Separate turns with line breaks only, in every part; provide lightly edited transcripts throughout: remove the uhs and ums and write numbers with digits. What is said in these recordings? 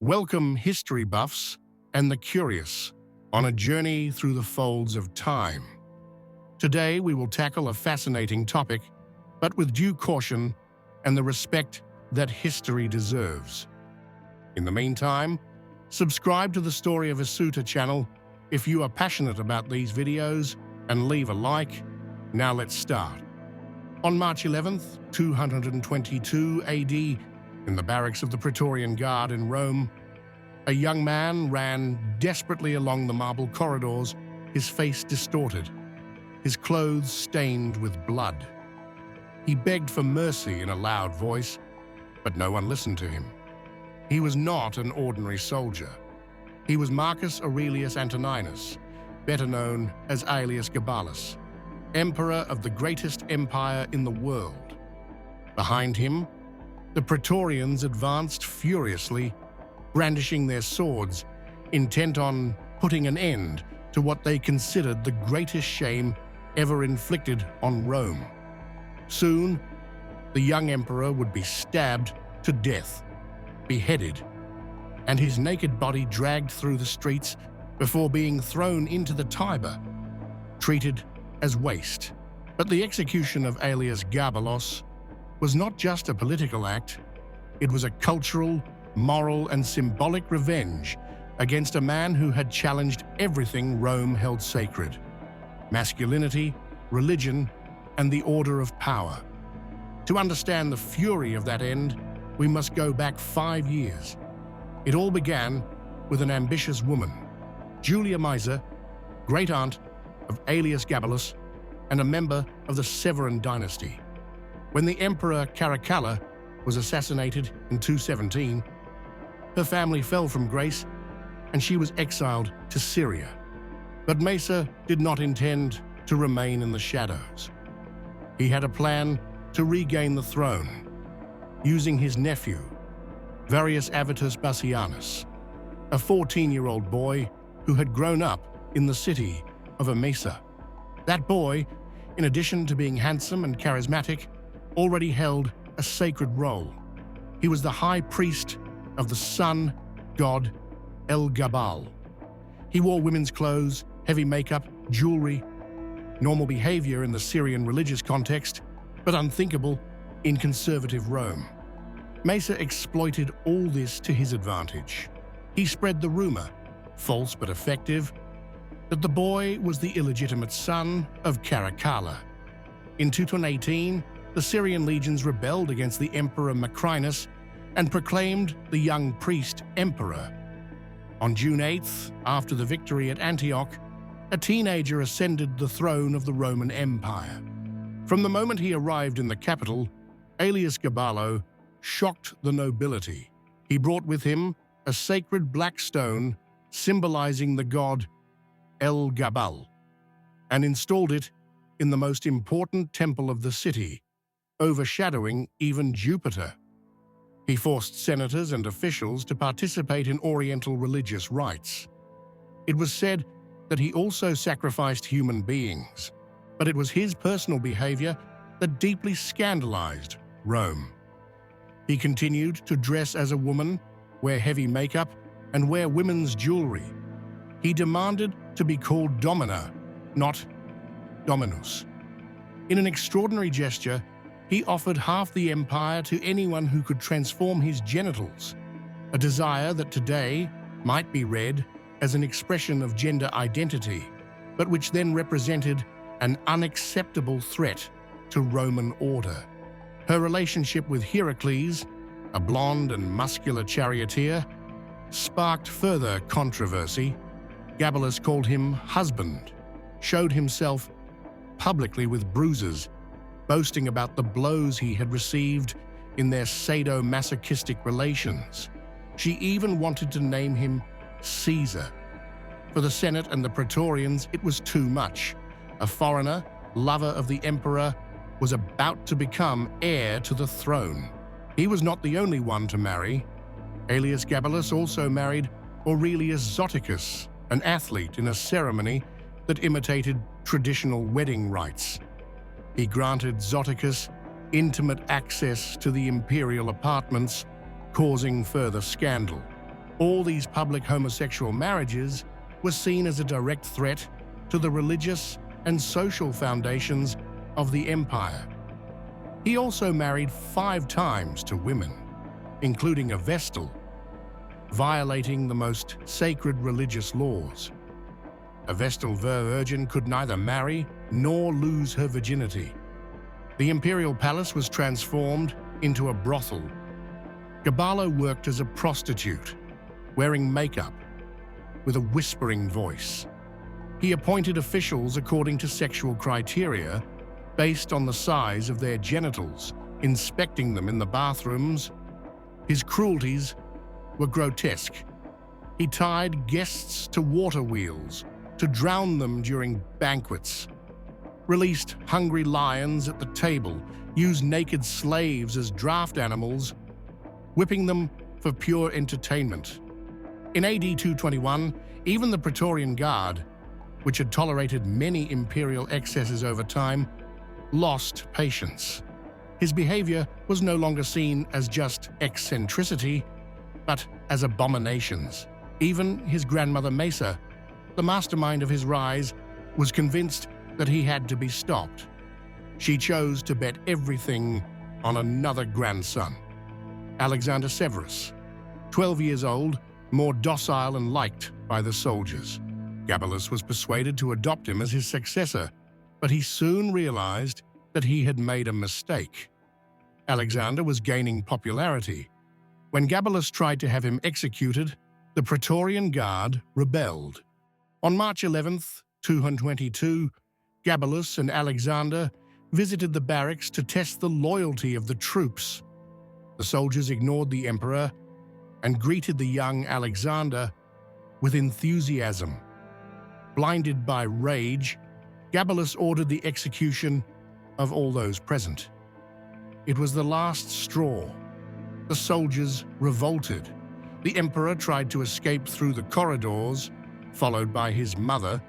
Welcome, history buffs and the curious, on a journey through the folds of time. Today, we will tackle a fascinating topic, but with due caution and the respect that history deserves. In the meantime, subscribe to the Story of Asuta channel if you are passionate about these videos, and leave a like. Now let's start. On March 11th, 222 AD, in the barracks of the Praetorian Guard in Rome, a young man ran desperately along the marble corridors, his face distorted, his clothes stained with blood. He begged for mercy in a loud voice, but no one listened to him. He was not an ordinary soldier. He was Marcus Aurelius Antoninus, better known as Heliogabalus, emperor of the greatest empire in the world. Behind him, the Praetorians advanced furiously, brandishing their swords, intent on putting an end to what they considered the greatest shame ever inflicted on Rome. Soon, the young emperor would be stabbed to death, beheaded, and his naked body dragged through the streets before being thrown into the Tiber, treated as waste. But the execution of Heliogabalus was not just a political act, it was a cultural, moral, and symbolic revenge against a man who had challenged everything Rome held sacred: masculinity, religion, and the order of power. To understand the fury of that end, we must go back 5 years. It all began with an ambitious woman, Julia Maesa, great-aunt of Heliogabalus and a member of the Severan dynasty. When the Emperor Caracalla was assassinated in 217, her family fell from grace and she was exiled to Syria. But Maesa did not intend to remain in the shadows. He had a plan to regain the throne, using his nephew, Varius Avitus Bassianus, a 14-year-old boy who had grown up in the city of Emesa. That boy, in addition to being handsome and charismatic, already held a sacred role. He was the high priest of the sun god El-Gabal. He wore women's clothes, heavy makeup, jewelry, normal behavior in the Syrian religious context, but unthinkable in conservative Rome. Maesa exploited all this to his advantage. He spread the rumor, false but effective, that the boy was the illegitimate son of Caracalla. In 218, the Syrian legions rebelled against the Emperor Macrinus and proclaimed the young priest emperor. On June 8th, after the victory at Antioch, a teenager ascended the throne of the Roman Empire. From the moment he arrived in the capital, Heliogabalus shocked the nobility. He brought with him a sacred black stone symbolizing the god El-Gabal and installed it in the most important temple of the city, overshadowing even Jupiter. He forced senators and officials to participate in Oriental religious rites. It was said that he also sacrificed human beings, but it was his personal behavior that deeply scandalized Rome. He continued to dress as a woman, wear heavy makeup, and wear women's jewelry. He demanded to be called Domina, not Dominus. In an extraordinary gesture, he offered half the empire to anyone who could transform his genitals, a desire that today might be read as an expression of gender identity, but which then represented an unacceptable threat to Roman order. Her relationship with Heracles, a blonde and muscular charioteer, sparked further controversy. Gabalus called him husband, showed himself publicly with bruises, boasting about the blows he had received in their sadomasochistic relations. She even wanted to name him Caesar. For the Senate and the Praetorians, it was too much. A foreigner, lover of the emperor, was about to become heir to the throne. He was not the only one to marry. Heliogabalus also married Aurelius Zoticus, an athlete, in a ceremony that imitated traditional wedding rites. He granted Zoticus intimate access to the imperial apartments, causing further scandal. All these public homosexual marriages were seen as a direct threat to the religious and social foundations of the empire. He also married 5 times to women, including a Vestal, violating the most sacred religious laws. A Vestal virgin could neither marry nor lose her virginity. The imperial palace was transformed into a brothel. Gaballo worked as a prostitute, wearing makeup, with a whispering voice. He appointed officials according to sexual criteria based on the size of their genitals, inspecting them in the bathrooms. His cruelties were grotesque. He tied guests to water wheels to drown them during banquets, released hungry lions at the table, used naked slaves as draft animals, whipping them for pure entertainment. In AD 221, even the Praetorian Guard, which had tolerated many imperial excesses over time, lost patience. His behavior was no longer seen as just eccentricity, but as abominations. Even his grandmother Mesa, the mastermind of his rise, was convinced that he had to be stopped. She chose to bet everything on another grandson, Alexander Severus, 12 years old, more docile and liked by the soldiers. Gabalus was persuaded to adopt him as his successor, but he soon realized that he had made a mistake. Alexander was gaining popularity. When Gabalus tried to have him executed, the Praetorian Guard rebelled. On March 11th, 222, Gabalus and Alexander visited the barracks to test the loyalty of the troops. The soldiers ignored the emperor and greeted the young Alexander with enthusiasm. Blinded by rage, Gabalus ordered the execution of all those present. It was the last straw. The soldiers revolted. The emperor tried to escape through the corridors, followed by his mother,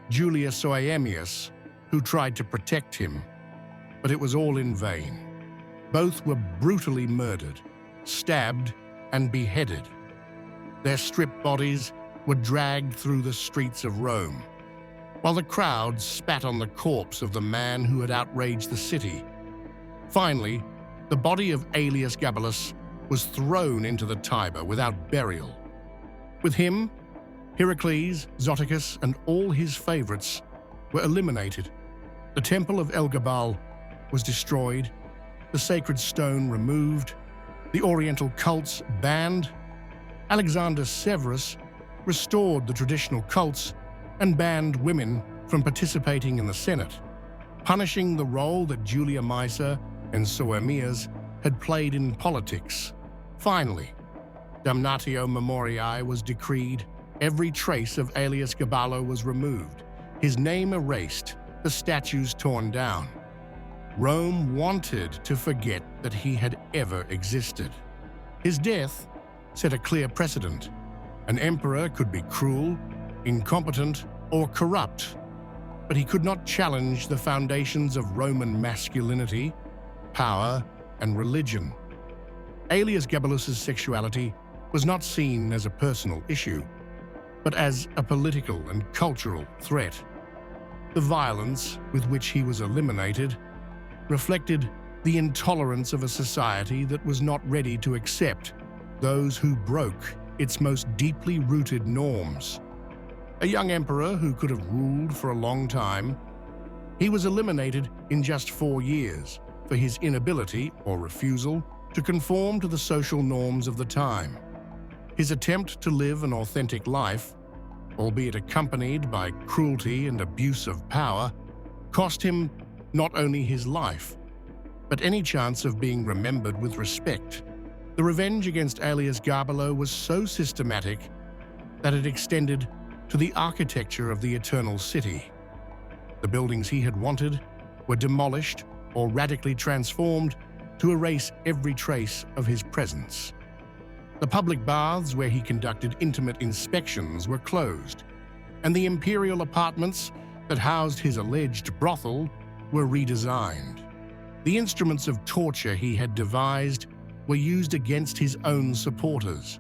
Julia Soaemius, who tried to protect him. But it was all in vain. Both were brutally murdered, stabbed, and beheaded. Their stripped bodies were dragged through the streets of Rome, while the crowd spat on the corpse of the man who had outraged the city. Finally, the body of Aelius Gabalus was thrown into the Tiber without burial. With him, Heracles, Zoticus, and all his favorites were eliminated. The temple of Heliogabalus was destroyed, the sacred stone removed, the Oriental cults banned. Alexander Severus restored the traditional cults and banned women from participating in the Senate, punishing the role that Julia Maesa and Soaemias had played in politics. Finally, damnatio memoriae was decreed. Every trace of Aelius Gaballo was removed, his name erased, the statues torn down. Rome wanted to forget that he had ever existed. His death set a clear precedent. An emperor could be cruel, incompetent, or corrupt, but he could not challenge the foundations of Roman masculinity, power, and religion. Aelius Gabalus's sexuality was not seen as a personal issue, but as a political and cultural threat. The violence with which he was eliminated reflected the intolerance of a society that was not ready to accept those who broke its most deeply rooted norms. A young emperor who could have ruled for a long time, he was eliminated in just 4 years for his inability or refusal to conform to the social norms of the time. His attempt to live an authentic life, albeit accompanied by cruelty and abuse of power, cost him not only his life, but any chance of being remembered with respect. The revenge against Aelius Gaballo was so systematic that it extended to the architecture of the Eternal City. The buildings he had wanted were demolished or radically transformed to erase every trace of his presence. The public baths where he conducted intimate inspections were closed, and the imperial apartments that housed his alleged brothel were redesigned. The instruments of torture he had devised were used against his own supporters.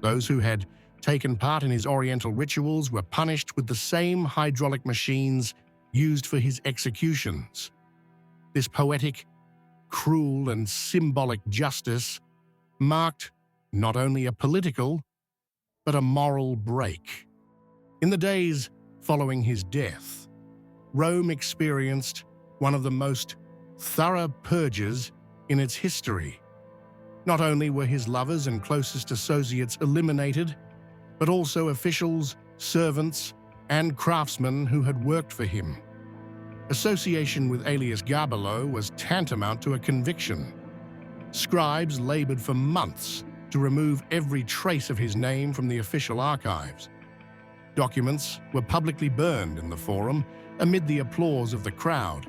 Those who had taken part in his Oriental rituals were punished with the same hydraulic machines used for his executions. This poetic, cruel, and symbolic justice marked not only a political, but a moral break. In the days following his death, Rome experienced one of the most thorough purges in its history. Not only were his lovers and closest associates eliminated, but also officials, servants, and craftsmen who had worked for him. Association with Heliogabalus was tantamount to a conviction. Scribes labored for months to remove every trace of his name from the official archives. Documents were publicly burned in the forum amid the applause of the crowd.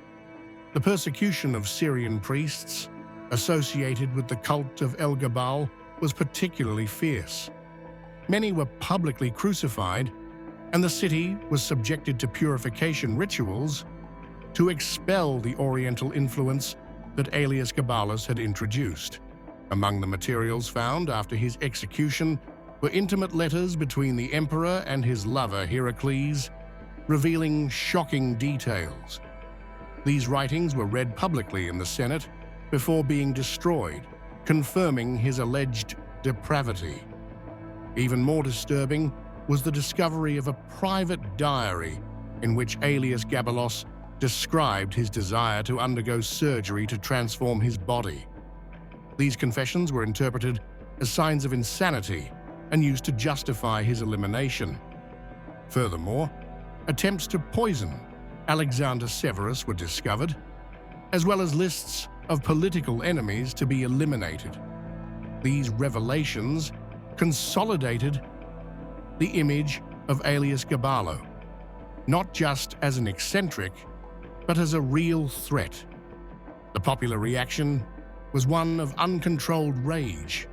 The persecution of Syrian priests associated with the cult of Heliogabalus was particularly fierce. Many were publicly crucified, and the city was subjected to purification rituals to expel the Oriental influence that Heliogabalus had introduced. Among the materials found after his execution were intimate letters between the emperor and his lover Heracles, revealing shocking details. These writings were read publicly in the Senate before being destroyed, confirming his alleged depravity. Even more disturbing was the discovery of a private diary in which Heliogabalus described his desire to undergo surgery to transform his body. These confessions were interpreted as signs of insanity and used to justify his elimination. Furthermore, attempts to poison Alexander Severus were discovered, as well as lists of political enemies to be eliminated. These revelations consolidated the image of Heliogabalus, not just as an eccentric, but as a real threat. The popular reaction was one of uncontrolled rage.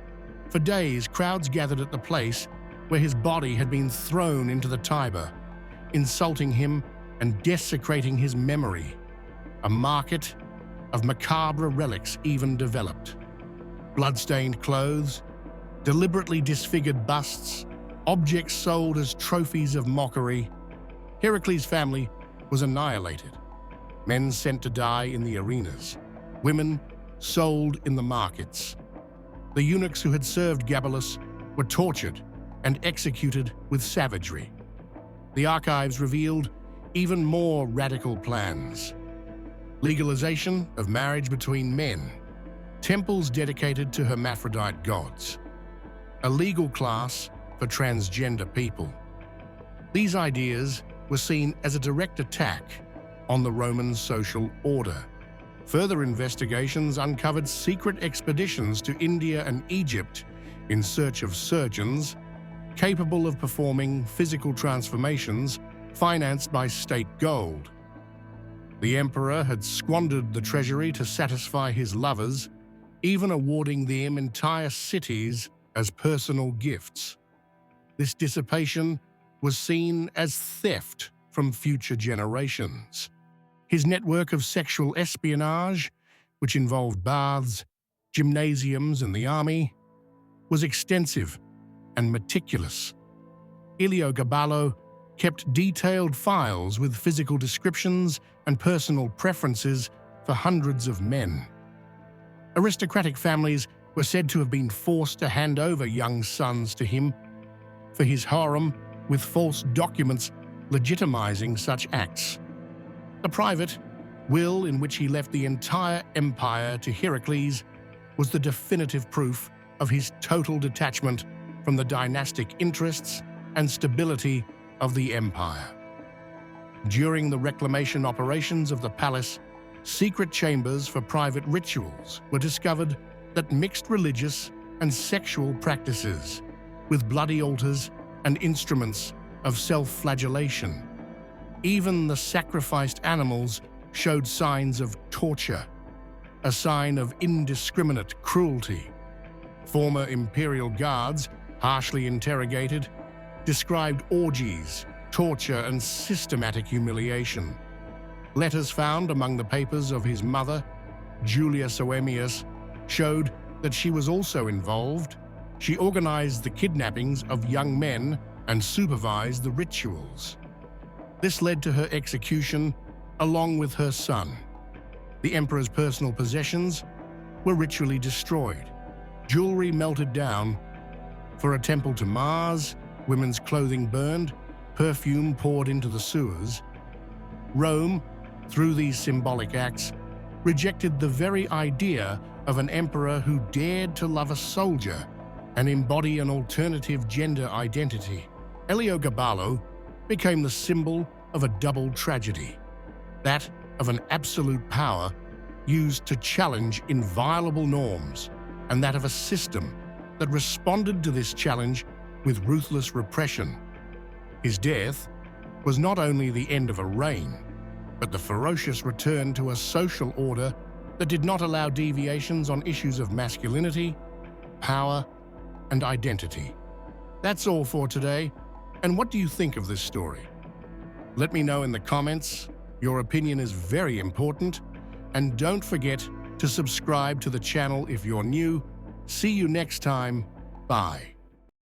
For days, crowds gathered at the place where his body had been thrown into the Tiber, insulting him and desecrating his memory. A market of macabre relics even developed. Blood-stained clothes, deliberately disfigured busts, objects sold as trophies of mockery. Heracles' family was annihilated. Men sent to die in the arenas. Women sold in the markets. The eunuchs who had served Gabalus were tortured and executed with savagery. The archives revealed even more radical plans. Legalization of marriage between men, temples dedicated to hermaphrodite gods, a legal class for transgender people. These ideas were seen as a direct attack on the Roman social order. Further investigations uncovered secret expeditions to India and Egypt in search of surgeons capable of performing physical transformations financed by state gold. The emperor had squandered the treasury to satisfy his lovers, even awarding them entire cities as personal gifts. This dissipation was seen as theft from future generations. His network of sexual espionage, which involved baths, gymnasiums, and the army, was extensive and meticulous. Heliogabalus kept detailed files with physical descriptions and personal preferences for hundreds of men. Aristocratic families were said to have been forced to hand over young sons to him for his harem, with false documents legitimizing such acts. The private will in which he left the entire empire to Heracles was the definitive proof of his total detachment from the dynastic interests and stability of the empire. During the reclamation operations of the palace, secret chambers for private rituals were discovered that mixed religious and sexual practices, with bloody altars and instruments of self-flagellation. Even the sacrificed animals showed signs of torture, a sign of indiscriminate cruelty. Former imperial guards, harshly interrogated, described orgies, torture, and systematic humiliation. Letters found among the papers of his mother, Julia Soemius, showed that she was also involved, She organized the kidnappings of young men and supervised the rituals. This led to her execution along with her son. The emperor's personal possessions were ritually destroyed, jewelry melted down. For a temple to Mars, women's clothing burned, perfume poured into the sewers. Rome, through these symbolic acts, rejected the very idea of an emperor who dared to love a soldier and embody an alternative gender identity. Heliogabalus became the symbol of a double tragedy, that of an absolute power used to challenge inviolable norms, and that of a system that responded to this challenge with ruthless repression. His death was not only the end of a reign, but the ferocious return to a social order that did not allow deviations on issues of masculinity, power, and identity. That's all for today. And what do you think of this story? Let me know in the comments. Your opinion is very important. And don't forget to subscribe to the channel if you're new. See you next time. Bye.